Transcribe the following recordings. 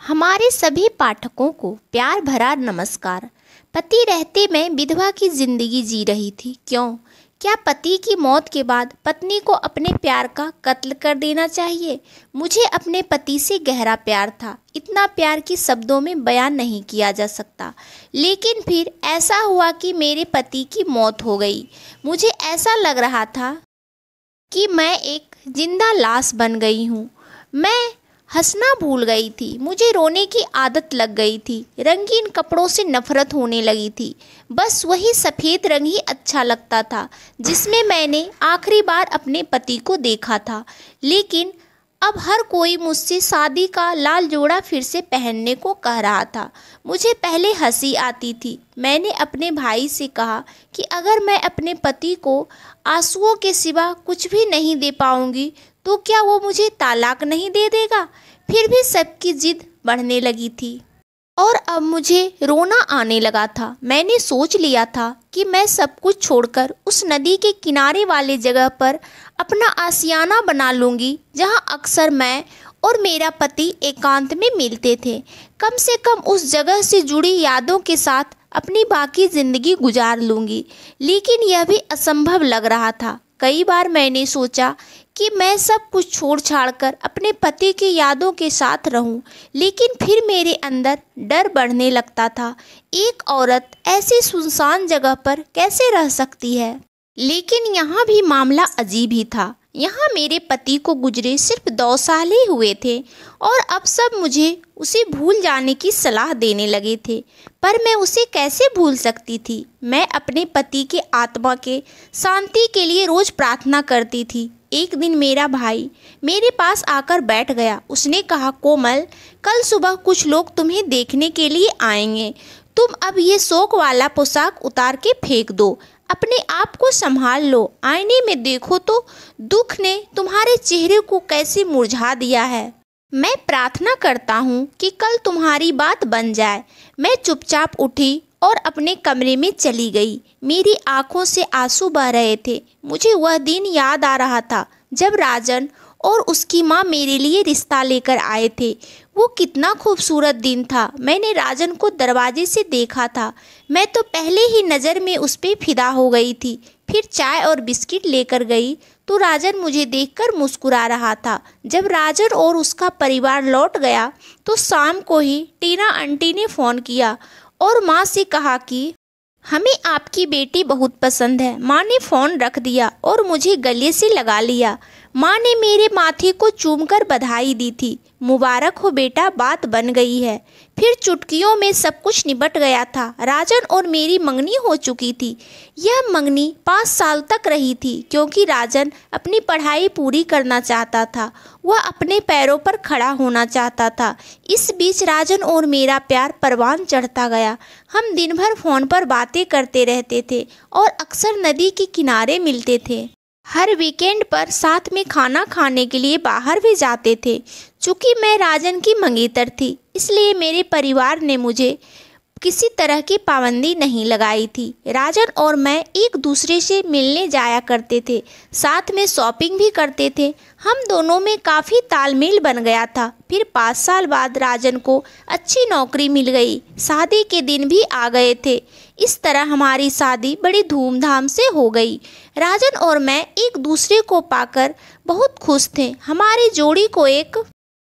हमारे सभी पाठकों को प्यार भरा नमस्कार। पति रहते मैं विधवा की जिंदगी जी रही थी। क्यों? क्या पति की मौत के बाद पत्नी को अपने प्यार का कत्ल कर देना चाहिए? मुझे अपने पति से गहरा प्यार था, इतना प्यार कि शब्दों में बयान नहीं किया जा सकता। लेकिन फिर ऐसा हुआ कि मेरे पति की मौत हो गई। मुझे ऐसा लग रहा था कि मैं एक जिंदा लाश बन गई हूँ। मैं हंसना भूल गई थी, मुझे रोने की आदत लग गई थी, रंगीन कपड़ों से नफरत होने लगी थी। बस वही सफ़ेद रंग ही अच्छा लगता था जिसमें मैंने आखिरी बार अपने पति को देखा था। लेकिन अब हर कोई मुझसे शादी का लाल जोड़ा फिर से पहनने को कह रहा था। मुझे पहले हंसी आती थी। मैंने अपने भाई से कहा कि अगर मैं अपने पति को आंसुओं के सिवा कुछ भी नहीं दे पाऊंगी तो क्या वो मुझे तालाक नहीं दे देगा? फिर भी सबकी जिद बढ़ने लगी थी और अब मुझे रोना आने लगा था। मैंने सोच लिया था कि मैं सब कुछ छोड़कर उस नदी के किनारे वाले जगह पर अपना आशियाना बना लूँगी जहाँ अक्सर मैं और मेरा पति एकांत में मिलते थे। कम से कम उस जगह से जुड़ी यादों के साथ अपनी बाकी ज़िंदगी गुजार लूँगी। लेकिन यह भी असंभव लग रहा था। कई बार मैंने सोचा कि मैं सब कुछ छोड़ छाड़ कर अपने पति की यादों के साथ रहूं, लेकिन फिर मेरे अंदर डर बढ़ने लगता था। एक औरत ऐसी सुनसान जगह पर कैसे रह सकती है? लेकिन यहाँ भी मामला अजीब ही था। यहाँ मेरे पति को गुजरे सिर्फ 2 साल ही हुए थे और अब सब मुझे उसे भूल जाने की सलाह देने लगे थे। पर मैं उसे कैसे भूल सकती थी? मैं अपने पति के आत्मा के शांति के लिए रोज प्रार्थना करती थी। एक दिन मेरा भाई मेरे पास आकर बैठ गया। उसने कहा, कोमल, कल सुबह कुछ लोग तुम्हें देखने के लिए आएंगे। तुम अब ये शोक वाला पोशाक उतार के फेंक दो, अपने आप को संभाल लो। आईने में देखो तो दुख ने तुम्हारे चेहरे को कैसे मुरझा दिया है। मैं प्रार्थना करता हूँ कि कल तुम्हारी बात बन जाए। मैं चुपचाप उठी और अपने कमरे में चली गई। मेरी आंखों से आंसू बह रहे थे। मुझे वह दिन याद आ रहा था जब राजन और उसकी माँ मेरे लिए रिश्ता लेकर आए थे। वो कितना खूबसूरत दिन था। मैंने राजन को दरवाजे से देखा था। मैं तो पहले ही नज़र में उस पर फिदा हो गई थी। फिर चाय और बिस्किट लेकर गई तो राजन मुझे देखकर मुस्कुरा रहा था। जब राजन और उसका परिवार लौट गया तो शाम को ही टीना आंटी ने फ़ोन किया और माँ से कहा कि हमें आपकी बेटी बहुत पसंद है। माँ ने फ़ोन रख दिया और मुझे गले से लगा लिया। माँ ने मेरे माथे को चूमकर बधाई दी थी। मुबारक हो बेटा, बात बन गई है। फिर चुटकियों में सब कुछ निपट गया था। राजन और मेरी मंगनी हो चुकी थी। यह मंगनी 5 साल तक रही थी क्योंकि राजन अपनी पढ़ाई पूरी करना चाहता था। वह अपने पैरों पर खड़ा होना चाहता था। इस बीच राजन और मेरा प्यार परवान चढ़ता गया। हम दिन भर फ़ोन पर बातें करते रहते थे और अक्सर नदी के किनारे मिलते थे। हर वीकेंड पर साथ में खाना खाने के लिए बाहर भी जाते थे। चूँकि मैं राजन की मंगेतर थी इसलिए मेरे परिवार ने मुझे किसी तरह की पाबंदी नहीं लगाई थी। राजन और मैं एक दूसरे से मिलने जाया करते थे, साथ में शॉपिंग भी करते थे। हम दोनों में काफ़ी तालमेल बन गया था। फिर 5 साल बाद राजन को अच्छी नौकरी मिल गई। शादी के दिन भी आ गए थे। इस तरह हमारी शादी बड़ी धूमधाम से हो गई। राजन और मैं एक दूसरे को पाकर बहुत खुश थे। हमारी जोड़ी को एक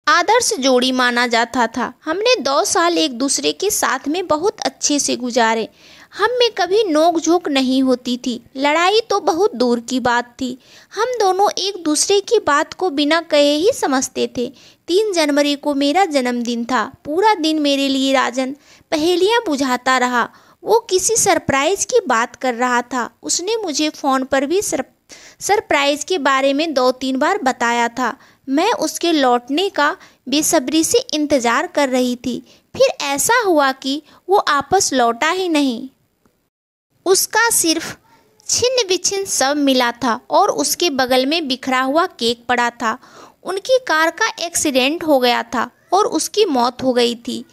आदर्श जोड़ी माना जाता था। हमने 2 साल एक दूसरे के साथ में बहुत अच्छे से गुजारे। हम में कभी नोक झोंक नहीं होती थी, लड़ाई तो बहुत दूर की बात थी। हम दोनों एक दूसरे की बात को बिना कहे ही समझते थे। 3 जनवरी को मेरा जन्मदिन था। पूरा दिन मेरे लिए राजन पहेलियाँ बुझाता रहा। वो किसी सरप्राइज़ की बात कर रहा था। उसने मुझे फ़ोन पर भी सरप्राइज़ के बारे में 2-3 बार बताया था। मैं उसके लौटने का बेसब्री से इंतज़ार कर रही थी। फिर ऐसा हुआ कि वो आपस लौटा ही नहीं। उसका सिर्फ छिन्न विछिन्न सब मिला था और उसके बगल में बिखरा हुआ केक पड़ा था। उनकी कार का एक्सीडेंट हो गया था और उसकी मौत हो गई थी।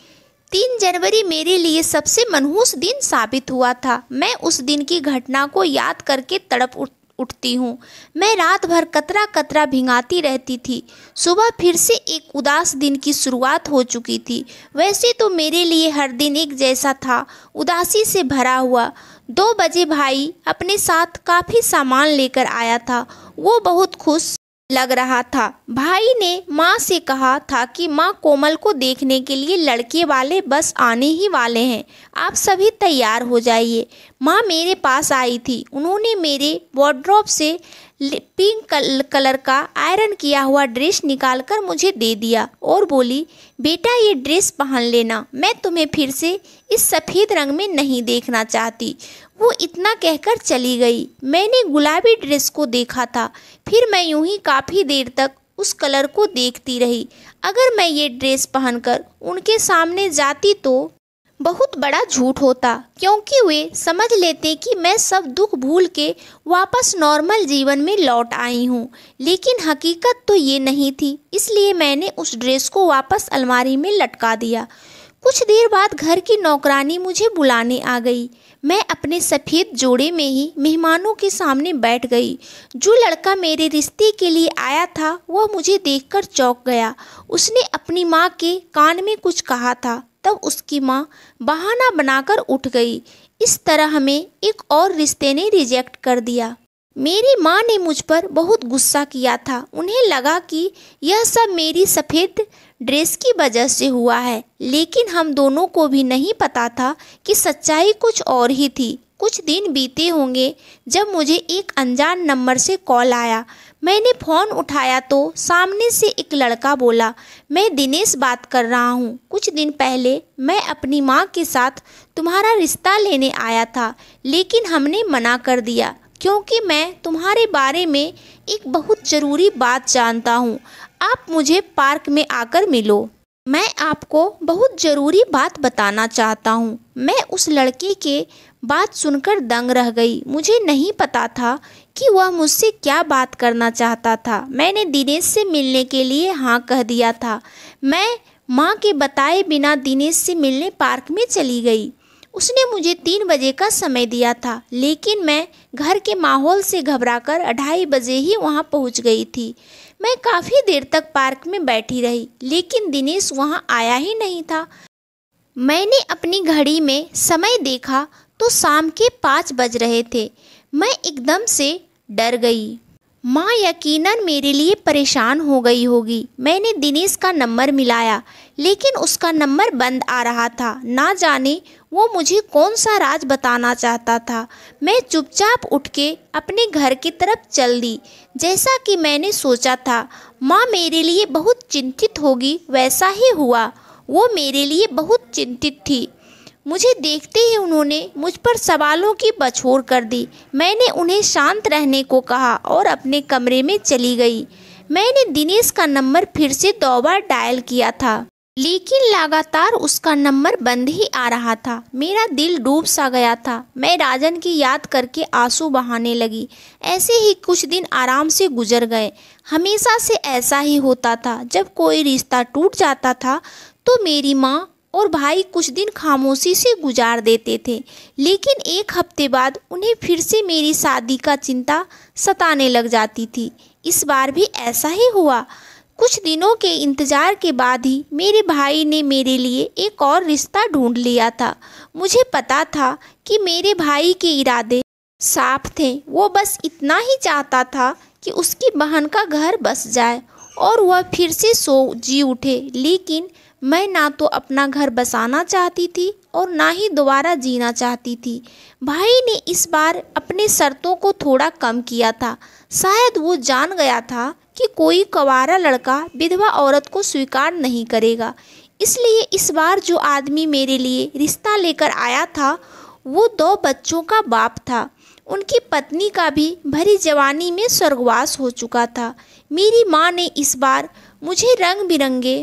3 जनवरी मेरे लिए सबसे मनहूस दिन साबित हुआ था। मैं उस दिन की घटना को याद करके तड़प उठती हूँ। मैं रात भर कतरा कतरा भिंगाती रहती थी। सुबह फिर से एक उदास दिन की शुरुआत हो चुकी थी। वैसे तो मेरे लिए हर दिन एक जैसा था, उदासी से भरा हुआ। 2 बजे भाई अपने साथ काफ़ी सामान लेकर आया था। वो बहुत खुश लग रहा था। भाई ने माँ से कहा था कि माँ कोमल को देखने के लिए लड़के वाले बस आने ही वाले हैं, आप सभी तैयार हो जाइए। माँ मेरे पास आई थी। उन्होंने मेरे वार्डरोब से पिंक कलर का आयरन किया हुआ ड्रेस निकालकर मुझे दे दिया और बोली, बेटा ये ड्रेस पहन लेना, मैं तुम्हें फिर से इस सफ़ेद रंग में नहीं देखना चाहती। वो इतना कहकर चली गई। मैंने गुलाबी ड्रेस को देखा था। फिर मैं यूं ही काफ़ी देर तक उस कलर को देखती रही। अगर मैं ये ड्रेस पहनकर उनके सामने जाती तो बहुत बड़ा झूठ होता, क्योंकि वे समझ लेते कि मैं सब दुख भूल के वापस नॉर्मल जीवन में लौट आई हूँ। लेकिन हकीकत तो ये नहीं थी, इसलिए मैंने उस ड्रेस को वापस अलमारी में लटका दिया। कुछ देर बाद घर की नौकरानी मुझे बुलाने आ गई। मैं अपने सफ़ेद जोड़े में ही मेहमानों के सामने बैठ गई। जो लड़का मेरे रिश्ते के लिए आया था वह मुझे देखकर चौंक गया। उसने अपनी माँ के कान में कुछ कहा था। तब उसकी माँ बहाना बनाकर उठ गई। इस तरह हमें एक और रिश्ते ने रिजेक्ट कर दिया। मेरी माँ ने मुझ पर बहुत गुस्सा किया था। उन्हें लगा कि यह सब मेरी सफ़ेद ड्रेस की वजह से हुआ है, लेकिन हम दोनों को भी नहीं पता था कि सच्चाई कुछ और ही थी। कुछ दिन बीते होंगे जब मुझे एक अनजान नंबर से कॉल आया। मैंने फ़ोन उठाया तो सामने से एक लड़का बोला, मैं दिनेश बात कर रहा हूँ। कुछ दिन पहले मैं अपनी माँ के साथ तुम्हारा रिश्ता लेने आया था, लेकिन हमने मना कर दिया क्योंकि मैं तुम्हारे बारे में एक बहुत ज़रूरी बात जानता हूँ। आप मुझे पार्क में आकर मिलो। मैं आपको बहुत ज़रूरी बात बताना चाहता हूँ। मैं उस लड़के के बात सुनकर दंग रह गई। मुझे नहीं पता था कि वह मुझसे क्या बात करना चाहता था। मैंने दिनेश से मिलने के लिए हाँ कह दिया था। मैं माँ के बताए बिना दिनेश से मिलने पार्क में चली गई। उसने मुझे 3 बजे का समय दिया था, लेकिन मैं घर के माहौल से घबराकर 2:30 बजे ही वहाँ पहुँच गई थी। मैं काफ़ी देर तक पार्क में बैठी रही, लेकिन दिनेश वहाँ आया ही नहीं था। मैंने अपनी घड़ी में समय देखा तो शाम के 5 बज रहे थे। मैं एकदम से डर गई। माँ यकीनन मेरे लिए परेशान हो गई होगी। मैंने दिनेश का नंबर मिलाया, लेकिन उसका नंबर बंद आ रहा था। ना जाने वो मुझे कौन सा राज बताना चाहता था। मैं चुपचाप उठ के अपने घर की तरफ चल दी। जैसा कि मैंने सोचा था, माँ मेरे लिए बहुत चिंतित होगी, वैसा ही हुआ। वो मेरे लिए बहुत चिंतित थी। मुझे देखते ही उन्होंने मुझ पर सवालों की बछोर कर दी। मैंने उन्हें शांत रहने को कहा और अपने कमरे में चली गई। मैंने दिनेश का नंबर फिर से 2 बार डायल किया था, लेकिन लगातार उसका नंबर बंद ही आ रहा था। मेरा दिल डूब सा गया था। मैं राजन की याद करके आंसू बहाने लगी। ऐसे ही कुछ दिन आराम से गुजर गए। हमेशा से ऐसा ही होता था। जब कोई रिश्ता टूट जाता था तो मेरी माँ और भाई कुछ दिन खामोशी से गुजार देते थे, लेकिन 1 हफ्ते बाद उन्हें फिर से मेरी शादी का चिंता सताने लग जाती थी। इस बार भी ऐसा ही हुआ। कुछ दिनों के इंतज़ार के बाद ही मेरे भाई ने मेरे लिए एक और रिश्ता ढूंढ लिया था। मुझे पता था कि मेरे भाई के इरादे साफ थे। वो बस इतना ही चाहता था कि उसकी बहन का घर बस जाए और वह फिर से जी उठे। लेकिन मैं ना तो अपना घर बसाना चाहती थी और ना ही दोबारा जीना चाहती थी। भाई ने इस बार अपने शर्तों को थोड़ा कम किया था। शायद वो जान गया था कि कोई कुंवारा लड़का विधवा औरत को स्वीकार नहीं करेगा। इसलिए इस बार जो आदमी मेरे लिए रिश्ता लेकर आया था वो 2 बच्चों का बाप था। उनकी पत्नी का भी भरी जवानी में स्वर्गवास हो चुका था। मेरी माँ ने इस बार मुझे रंग बिरंगे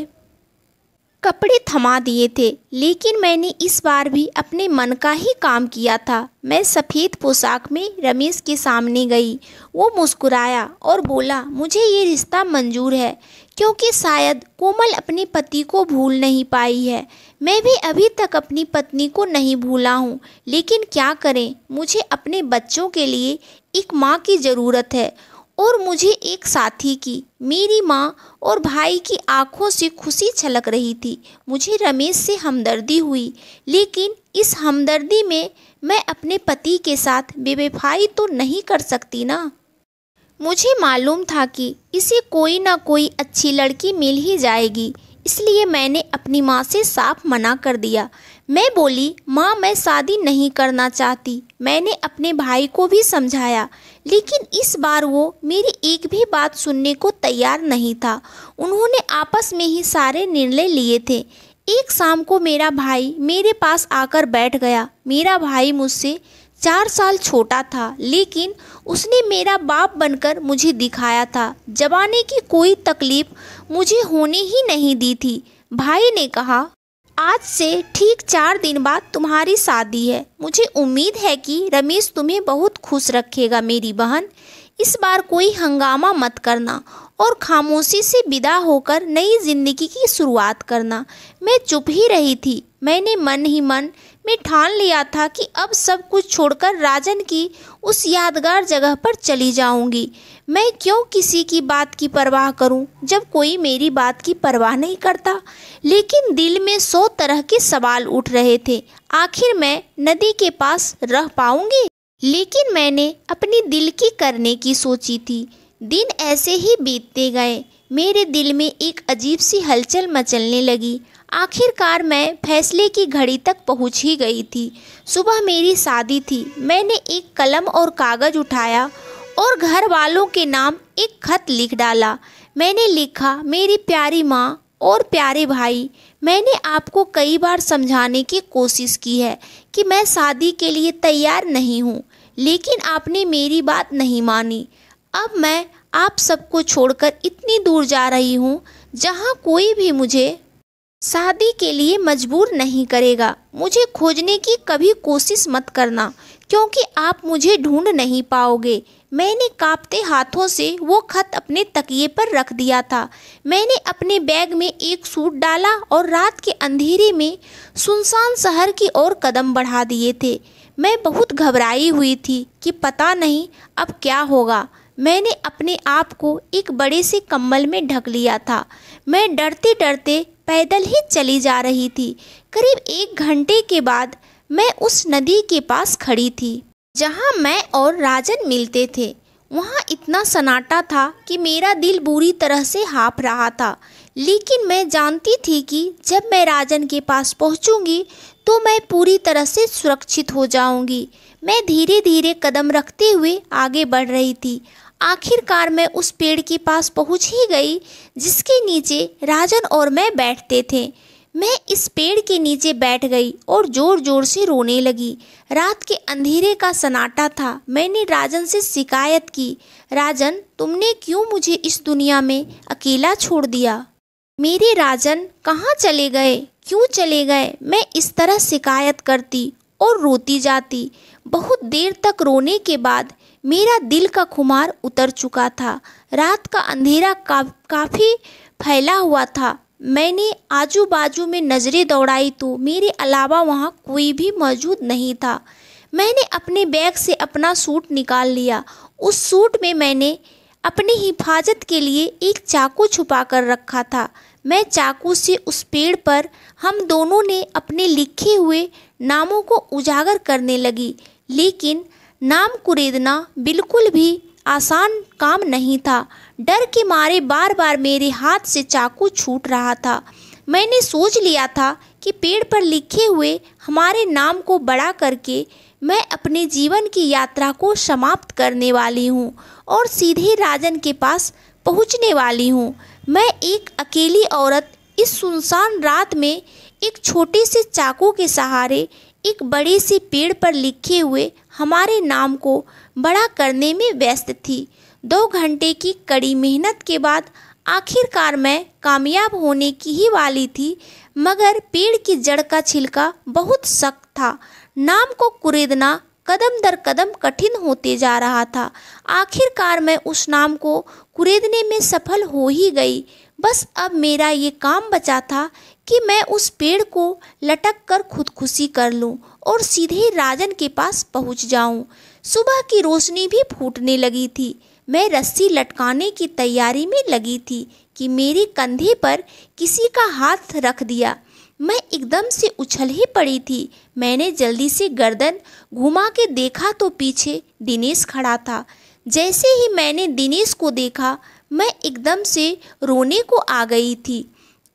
कपड़े थमा दिए थे, लेकिन मैंने इस बार भी अपने मन का ही काम किया था। मैं सफ़ेद पोशाक में रमेश के सामने गई। वो मुस्कुराया और बोला, मुझे ये रिश्ता मंजूर है। क्योंकि शायद कोमल अपने पति को भूल नहीं पाई है। मैं भी अभी तक अपनी पत्नी को नहीं भूला हूँ, लेकिन क्या करें, मुझे अपने बच्चों के लिए एक माँ की ज़रूरत है और मुझे एक साथी की। मेरी माँ और भाई की आंखों से खुशी छलक रही थी। मुझे रमेश से हमदर्दी हुई, लेकिन इस हमदर्दी में मैं अपने पति के साथ बेवफाई तो नहीं कर सकती ना। मुझे मालूम था कि इसे कोई ना कोई अच्छी लड़की मिल ही जाएगी, इसलिए मैंने अपनी माँ से साफ मना कर दिया। मैं बोली, माँ मैं शादी नहीं करना चाहती। मैंने अपने भाई को भी समझाया, लेकिन इस बार वो मेरी एक भी बात सुनने को तैयार नहीं था। उन्होंने आपस में ही सारे निर्णय लिए थे। एक शाम को मेरा भाई मेरे पास आकर बैठ गया। मेरा भाई मुझसे 4 साल छोटा था, लेकिन उसने मेरा बाप बनकर मुझे दिखाया था। जवानी की कोई तकलीफ मुझे होने ही नहीं दी थी। भाई ने कहा, आज से ठीक 4 दिन बाद तुम्हारी शादी है। मुझे उम्मीद है कि रमेश तुम्हें बहुत खुश रखेगा। मेरी बहन, इस बार कोई हंगामा मत करना और खामोशी से विदा होकर नई जिंदगी की शुरुआत करना। मैं चुप ही रही थी। मैंने मन ही मन में ठान लिया था कि अब सब कुछ छोड़कर राजन की उस यादगार जगह पर चली जाऊंगी। मैं क्यों किसी की बात की परवाह करूं, जब कोई मेरी बात की परवाह नहीं करता। लेकिन दिल में 100 तरह के सवाल उठ रहे थे। आखिर मैं नदी के पास रह पाऊंगी? लेकिन मैंने अपनी दिल की करने की सोची थी। दिन ऐसे ही बीतते गए। मेरे दिल में एक अजीब सी हलचल मचलने लगी। आखिरकार मैं फैसले की घड़ी तक पहुंच ही गई थी। सुबह मेरी शादी थी। मैंने एक कलम और कागज़ उठाया और घर वालों के नाम एक खत लिख डाला। मैंने लिखा, मेरी प्यारी माँ और प्यारे भाई, मैंने आपको कई बार समझाने की कोशिश की है कि मैं शादी के लिए तैयार नहीं हूँ, लेकिन आपने मेरी बात नहीं मानी। अब मैं आप सबको छोड़कर इतनी दूर जा रही हूँ जहाँ कोई भी मुझे शादी के लिए मजबूर नहीं करेगा। मुझे खोजने की कभी कोशिश मत करना, क्योंकि आप मुझे ढूंढ नहीं पाओगे। मैंने कांपते हाथों से वो खत अपने तकिए पर रख दिया था। मैंने अपने बैग में एक सूट डाला और रात के अंधेरे में सुनसान शहर की ओर कदम बढ़ा दिए थे। मैं बहुत घबराई हुई थी कि पता नहीं अब क्या होगा। मैंने अपने आप को एक बड़े से कंबल में ढक लिया था। मैं डरते डरते पैदल ही चली जा रही थी। करीब 1 घंटे के बाद मैं उस नदी के पास खड़ी थी जहाँ मैं और राजन मिलते थे। वहाँ इतना सन्नाटा था कि मेरा दिल बुरी तरह से हाँफ रहा था, लेकिन मैं जानती थी कि जब मैं राजन के पास पहुँचूंगी तो मैं पूरी तरह से सुरक्षित हो जाऊंगी। मैं धीरे धीरे कदम रखते हुए आगे बढ़ रही थी। आखिरकार मैं उस पेड़ के पास पहुंच ही गई जिसके नीचे राजन और मैं बैठते थे। मैं इस पेड़ के नीचे बैठ गई और ज़ोर ज़ोर से रोने लगी। रात के अंधेरे का सन्नाटा था। मैंने राजन से शिकायत की, राजन तुमने क्यों मुझे इस दुनिया में अकेला छोड़ दिया? मेरे राजन कहाँ चले गए, क्यों चले गए? मैं इस तरह शिकायत करती और रोती जाती। बहुत देर तक रोने के बाद मेरा दिल का खुमार उतर चुका था। रात का अंधेरा काफ़ी फैला हुआ था। मैंने आजू बाजू में नज़रें दौड़ाई तो मेरे अलावा वहाँ कोई भी मौजूद नहीं था। मैंने अपने बैग से अपना सूट निकाल लिया। उस सूट में मैंने अपनी हिफाजत के लिए एक चाकू छुपा कर रखा था। मैं चाकू से उस पेड़ पर हम दोनों ने अपने लिखे हुए नामों को उजागर करने लगी, लेकिन नाम कुरेदना बिल्कुल भी आसान काम नहीं था। डर के मारे बार बार मेरे हाथ से चाकू छूट रहा था। मैंने सोच लिया था कि पेड़ पर लिखे हुए हमारे नाम को बड़ा करके मैं अपने जीवन की यात्रा को समाप्त करने वाली हूँ और सीधे राजन के पास पहुँचने वाली हूँ। मैं एक अकेली औरत इस सुनसान रात में एक छोटे से चाकू के सहारे एक बड़े से पेड़ पर लिखे हुए हमारे नाम को बड़ा करने में व्यस्त थी। 2 घंटे की कड़ी मेहनत के बाद आखिरकार मैं कामयाब होने की ही वाली थी, मगर पेड़ की जड़ का छिलका बहुत सख्त था। नाम को कुरेदना कदम दर कदम कठिन होते जा रहा था। आखिरकार मैं उस नाम को कुरेदने में सफल हो ही गई। बस अब मेरा ये काम बचा था कि मैं उस पेड़ को लटक कर खुदकुशी कर लूं और सीधे राजन के पास पहुंच जाऊं। सुबह की रोशनी भी फूटने लगी थी। मैं रस्सी लटकाने की तैयारी में लगी थी कि मेरे कंधे पर किसी का हाथ रख दिया। मैं एकदम से उछल ही पड़ी थी। मैंने जल्दी से गर्दन घुमा के देखा तो पीछे दिनेश खड़ा था। जैसे ही मैंने दिनेश को देखा, मैं एकदम से रोने को आ गई थी।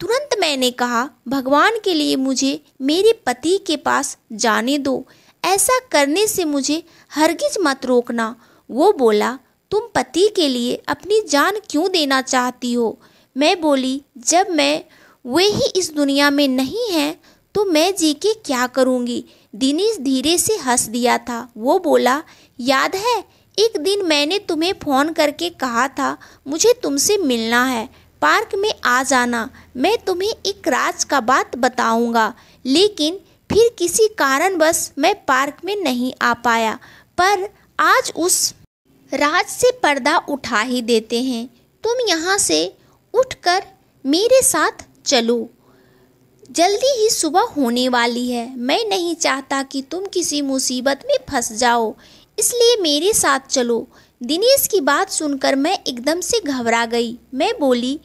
तुरंत मैंने कहा, भगवान के लिए मुझे मेरे पति के पास जाने दो। ऐसा करने से मुझे हरगिज मत रोकना। वो बोला, तुम पति के लिए अपनी जान क्यों देना चाहती हो? मैं बोली, जब मैं वे ही इस दुनिया में नहीं हैं तो मैं जी के क्या करूँगी? दिनेश धीरे से हंस दिया था। वो बोला, याद है एक दिन मैंने तुम्हें फ़ोन करके कहा था मुझे तुमसे मिलना है, पार्क में आ जाना, मैं तुम्हें एक राज का बात बताऊंगा। लेकिन फिर किसी कारणवश मैं पार्क में नहीं आ पाया। पर आज उस राज से पर्दा उठा ही देते हैं। तुम यहाँ से उठकर मेरे साथ चलो। जल्दी ही सुबह होने वाली है। मैं नहीं चाहता कि तुम किसी मुसीबत में फंस जाओ, इसलिए मेरे साथ चलो। दिनेश की बात सुनकर मैं एकदम से घबरा गई। मैं बोली,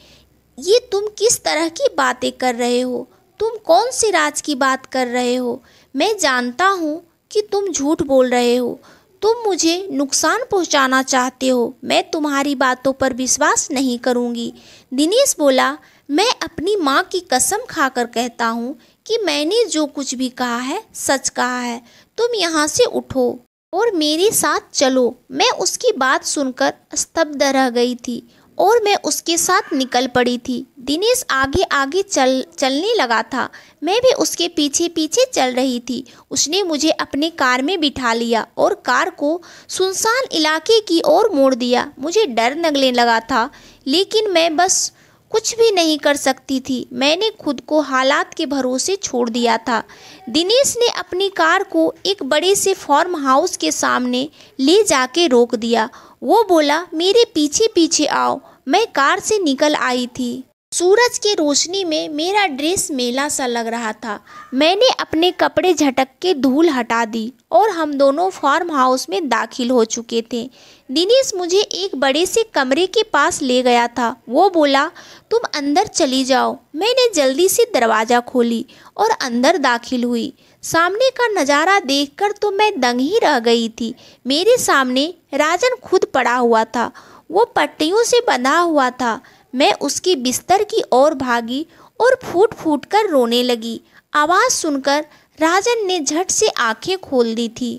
ये तुम किस तरह की बातें कर रहे हो? तुम कौन से राज की बात कर रहे हो? मैं जानता हूँ कि तुम झूठ बोल रहे हो। तुम मुझे नुकसान पहुँचाना चाहते हो। मैं तुम्हारी बातों पर विश्वास नहीं करूँगी। दिनेश बोला, मैं अपनी माँ की कसम खाकर कहता हूँ कि मैंने जो कुछ भी कहा है सच कहा है। तुम यहाँ से उठो और मेरे साथ चलो। मैं उसकी बात सुनकर स्तब्ध रह गई थी और मैं उसके साथ निकल पड़ी थी। दिनेश आगे आगे चलने लगा था। मैं भी उसके पीछे पीछे चल रही थी। उसने मुझे अपने कार में बिठा लिया और कार को सुनसान इलाके की ओर मोड़ दिया। मुझे डर लगने लगा था, लेकिन मैं बस कुछ भी नहीं कर सकती थी। मैंने खुद को हालात के भरोसे छोड़ दिया था। दिनेश ने अपनी कार को एक बड़े से फार्म हाउस के सामने ले जाके रोक दिया। वो बोला, मेरे पीछे पीछे आओ। मैं कार से निकल आई थी। सूरज की रोशनी में मेरा ड्रेस मेला सा लग रहा था। मैंने अपने कपड़े झटक के धूल हटा दी और हम दोनों फार्म हाउस में दाखिल हो चुके थे। दिनेश मुझे एक बड़े से कमरे के पास ले गया था। वो बोला, तुम अंदर चली जाओ। मैंने जल्दी से दरवाज़ा खोली और अंदर दाखिल हुई। सामने का नज़ारा देखकर तो मैं दंग ही रह गई थी। मेरे सामने राजन खुद पड़ा हुआ था। वो पट्टियों से बंधा हुआ था। मैं उसके बिस्तर की ओर भागी और फूट फूट कर रोने लगी। आवाज़ सुनकर राजन ने झट से आंखें खोल दी थी।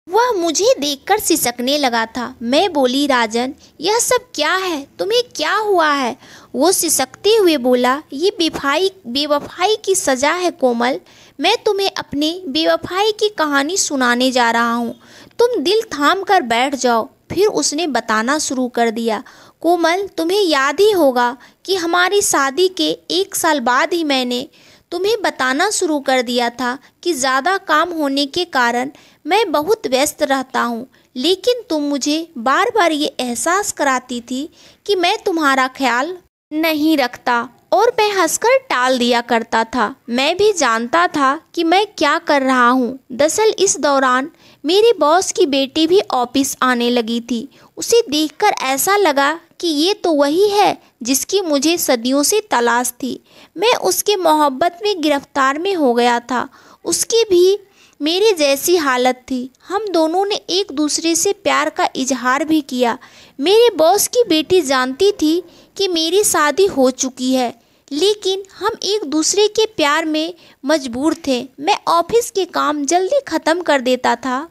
वह मुझे देखकर सिसकने लगा था। मैं बोली, राजन, यह सब क्या है? तुम्हें क्या हुआ है? वो सिसकते हुए बोला, ये बेवफाई की सज़ा है कोमल। मैं तुम्हें अपने बेवफाई की कहानी सुनाने जा रहा हूँ। तुम दिल थाम कर बैठ जाओ। फिर उसने बताना शुरू कर दिया। कोमल, तुम्हें याद ही होगा कि हमारी शादी के 1 साल बाद ही मैंने तुम्हें बताना शुरू कर दिया था कि ज़्यादा काम होने के कारण मैं बहुत व्यस्त रहता हूँ। लेकिन तुम मुझे बार बार ये एहसास कराती थी कि मैं तुम्हारा ख्याल नहीं रखता और मैं हंसकर टाल दिया करता था। मैं भी जानता था कि मैं क्या कर रहा हूँ। दरअसल इस दौरान मेरे बॉस की बेटी भी ऑफिस आने लगी थी। उसे देखकर ऐसा लगा कि ये तो वही है जिसकी मुझे सदियों से तलाश थी। मैं उसके मोहब्बत में गिरफ्तार में हो गया था। उसकी भी मेरे जैसी हालत थी। हम दोनों ने एक दूसरे से प्यार का इजहार भी किया। मेरे बॉस की बेटी जानती थी कि मेरी शादी हो चुकी है, लेकिन हम एक दूसरे के प्यार में मजबूर थे। मैं ऑफिस के काम जल्दी ख़त्म कर देता था,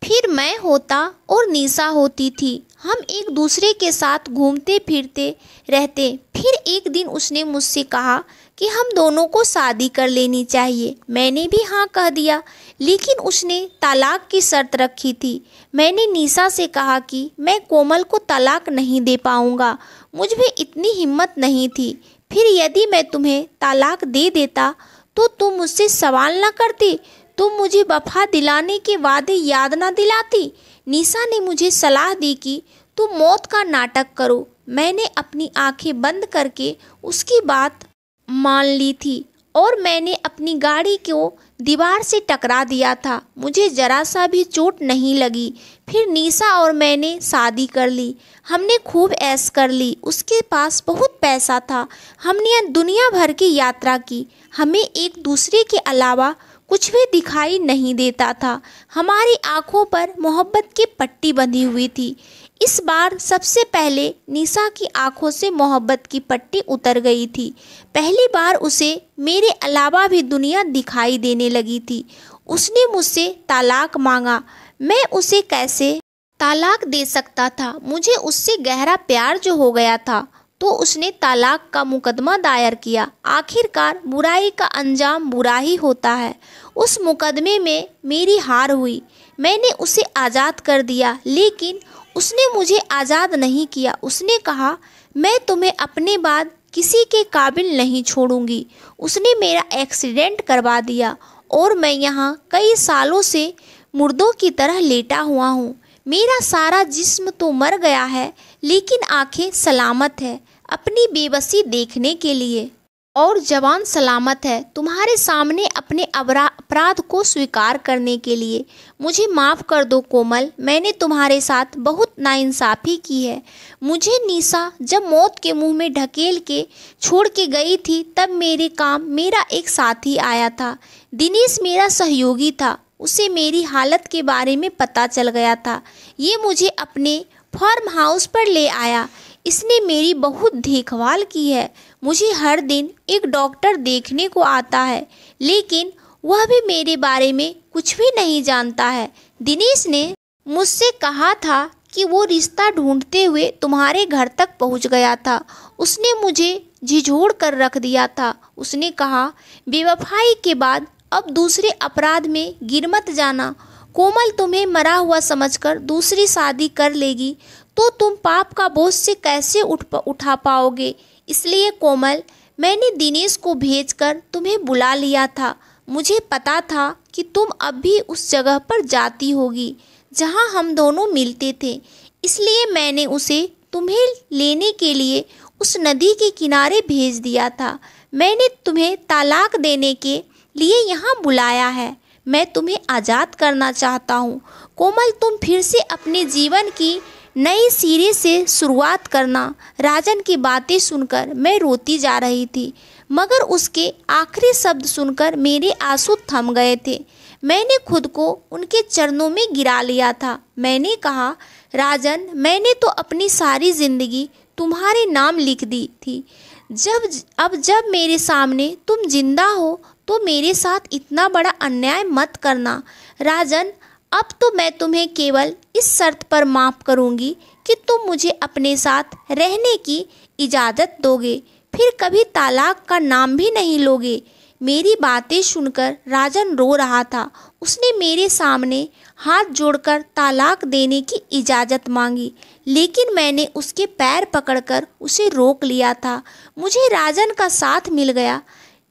फिर मैं होता और निशा होती थी। हम एक दूसरे के साथ घूमते फिरते रहते। फिर एक दिन उसने मुझसे कहा कि हम दोनों को शादी कर लेनी चाहिए। मैंने भी हाँ कह दिया, लेकिन उसने तलाक की शर्त रखी थी। मैंने निशा से कहा कि मैं कोमल को तलाक नहीं दे पाऊँगा। मुझ में इतनी हिम्मत नहीं थी। फिर यदि मैं तुम्हें तलाक दे देता तो तुम मुझसे सवाल ना करती, तुम मुझे वफा दिलाने के वादे याद ना दिलाती। निशा ने मुझे सलाह दी कि तुम मौत का नाटक करो, मैंने अपनी आंखें बंद करके उसकी बात मान ली थी और मैंने अपनी गाड़ी को दीवार से टकरा दिया था। मुझे जरा सा भी चोट नहीं लगी। फिर निशा और मैंने शादी कर ली। हमने खूब ऐश कर ली। उसके पास बहुत पैसा था। हमने दुनिया भर की यात्रा की। हमें एक दूसरे के अलावा कुछ भी दिखाई नहीं देता था। हमारी आंखों पर मोहब्बत की पट्टी बंधी हुई थी। इस बार सबसे पहले निशा की आंखों से मोहब्बत की पट्टी उतर गई थी। पहली बार उसे मेरे अलावा भी दुनिया दिखाई देने लगी थी। उसने मुझसे तलाक मांगा। मैं उसे कैसे तलाक दे सकता था? मुझे उससे गहरा प्यार जो हो गया था, तो उसने तलाक का मुकदमा दायर किया। आखिरकार बुराई का अंजाम बुरा ही होता है। उस मुकदमे में मेरी हार हुई। मैंने उसे आज़ाद कर दिया, लेकिन उसने मुझे आज़ाद नहीं किया। उसने कहा, मैं तुम्हें अपने बाद किसी के काबिल नहीं छोड़ूंगी। उसने मेरा एक्सीडेंट करवा दिया और मैं यहाँ कई सालों से मुर्दों की तरह लेटा हुआ हूँ। मेरा सारा जिस्म तो मर गया है, लेकिन आंखें सलामत है अपनी बेबसी देखने के लिए, और जवान सलामत है तुम्हारे सामने अपने अपराध को स्वीकार करने के लिए। मुझे माफ़ कर दो कोमल, मैंने तुम्हारे साथ बहुत नाइंसाफ़ी की है। मुझे निशा जब मौत के मुंह में ढकेल के छोड़ के गई थी, तब मेरे काम मेरा एक साथी आया था। दिनेश मेरा सहयोगी था। उसे मेरी हालत के बारे में पता चल गया था। ये मुझे अपने फार्म हाउस पर ले आया। इसने मेरी बहुत देखभाल की है। मुझे हर दिन एक डॉक्टर देखने को आता है, लेकिन वह भी मेरे बारे में कुछ भी नहीं जानता है। दिनेश ने मुझसे कहा था कि वो रिश्ता ढूंढते हुए तुम्हारे घर तक पहुंच गया था। उसने मुझे झिझोड़ कर रख दिया था। उसने कहा, बेवफाई के बाद अब दूसरे अपराध में गिर मत जाना। कोमल तुम्हें मरा हुआ समझकर दूसरी शादी कर लेगी तो तुम पाप का बोझ से कैसे उठा पाओगे। इसलिए कोमल, मैंने दिनेश को भेजकर तुम्हें बुला लिया था। मुझे पता था कि तुम अब भी उस जगह पर जाती होगी जहां हम दोनों मिलते थे। इसलिए मैंने उसे तुम्हें लेने के लिए उस नदी के किनारे भेज दिया था। मैंने तुम्हें तलाक देने के लिए यहाँ बुलाया है। मैं तुम्हें आज़ाद करना चाहता हूँ। कोमल, तुम फिर से अपने जीवन की नई सिरे से शुरुआत करना। राजन की बातें सुनकर मैं रोती जा रही थी, मगर उसके आखिरी शब्द सुनकर मेरे आंसू थम गए थे। मैंने खुद को उनके चरणों में गिरा लिया था। मैंने कहा, राजन, मैंने तो अपनी सारी ज़िंदगी तुम्हारे नाम लिख दी थी। जब मेरे सामने तुम जिंदा हो तो मेरे साथ इतना बड़ा अन्याय मत करना। राजन, अब तो मैं तुम्हें केवल इस शर्त पर माफ़ करूंगी कि तुम मुझे अपने साथ रहने की इजाज़त दोगे, फिर कभी तलाक का नाम भी नहीं लोगे। मेरी बातें सुनकर राजन रो रहा था। उसने मेरे सामने हाथ जोड़कर तलाक देने की इजाज़त मांगी, लेकिन मैंने उसके पैर पकड़कर उसे रोक लिया था। मुझे राजन का साथ मिल गया।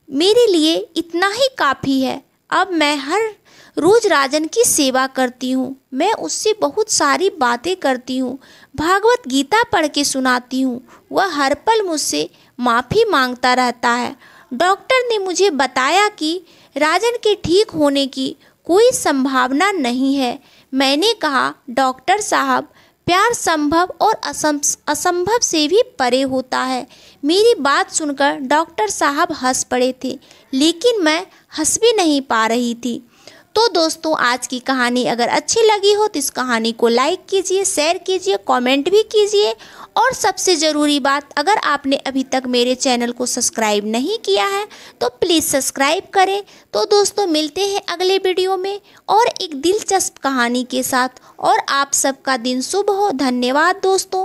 मेरे लिए इतना ही काफ़ी है। अब मैं हर रोज़ राजन की सेवा करती हूँ। मैं उससे बहुत सारी बातें करती हूँ, भागवत गीता पढ़ के सुनाती हूँ। वह हर पल मुझसे माफ़ी मांगता रहता है। डॉक्टर ने मुझे बताया कि राजन के ठीक होने की कोई संभावना नहीं है। मैंने कहा, डॉक्टर साहब, प्यार संभव और असंभव से भी परे होता है। मेरी बात सुनकर डॉक्टर साहब हंस पड़े थे, लेकिन मैं हंस भी नहीं पा रही थी। तो दोस्तों, आज की कहानी अगर अच्छी लगी हो तो इस कहानी को लाइक कीजिए, शेयर कीजिए, कमेंट भी कीजिए, और सबसे ज़रूरी बात, अगर आपने अभी तक मेरे चैनल को सब्सक्राइब नहीं किया है तो प्लीज़ सब्सक्राइब करें। तो दोस्तों, मिलते हैं अगले वीडियो में और एक दिलचस्प कहानी के साथ, और आप सबका दिन शुभ हो। धन्यवाद दोस्तों।